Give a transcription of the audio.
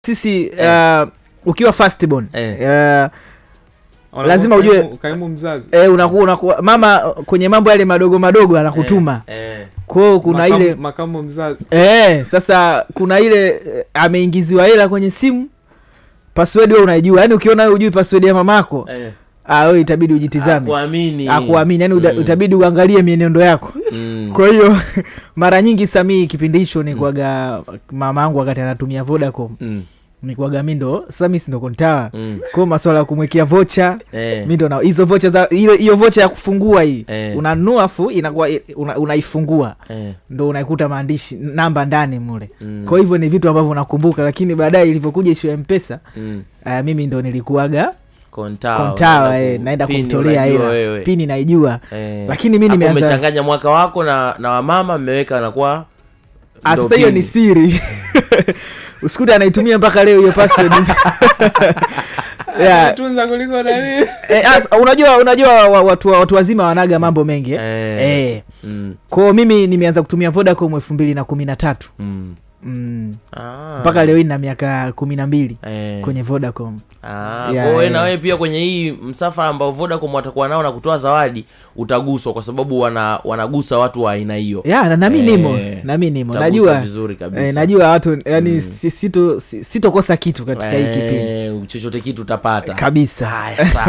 Sisi ukiwa firstborn lazima ujue kaimu mzazi unakuwa mama kwenye mambo yale madogo madogo anakutuma. Kwa hiyo kuna ile makamu mzazi. Sasa kuna ile ameingiziwa hela kwenye simu, password wewe unaijua. Yaani ukiona wewe hujui password ya mamako, wewe itabidi ujitizame. Akuamini. Yaani itabidi uangalie mienendo yako. Kwa hiyo mara nyingi Samii kipindi hicho ni kuaga mama yangu wakati anatumia Vodacom. Ni kuaga mimi ndo Samii ndo kontawa. Kwa masuala ya kumwekea vocha, mimi ndo na hizo vocha za hiyo vocha ya kufungua hii. Unanunua afu inakuwa unaifungua. Ndo unaikuta maandishi namba ndani mule. Kwa hivyo ni vitu ambavyo nakumbuka, lakini baadaye ilivyokuja issue ya M-Pesa, mimi ndo nilikuaga kontawa naenda kumtolea hela. Pini naijua. Lakini mimi nimeanza umechanganya mwaka wako na wa mama mmeweka anakuwa sasa hiyo ni siri. Usikuta anaitumia mpaka leo hiyo password. Tunza kuliko nani. Unajua watu wazima wanaga mambo mengi. Kwa mimi nimeanza kutumia Vodacom 2013. Mpaka leo ina miaka 12 kwenye Vodacom. Kwa hiyo na wewe pia kwenye hii msafara ambao Vodacom watakuwa nao na kutoa zawadi utaguswa, kwa sababu wanagusa watu wa aina hiyo. Na mimi nimo. Najua vizuri kabisa. Najua watu yani sitokosa kitu katika hii kipindi. Chochote kitu utapata. Kabisa. Haya sawa.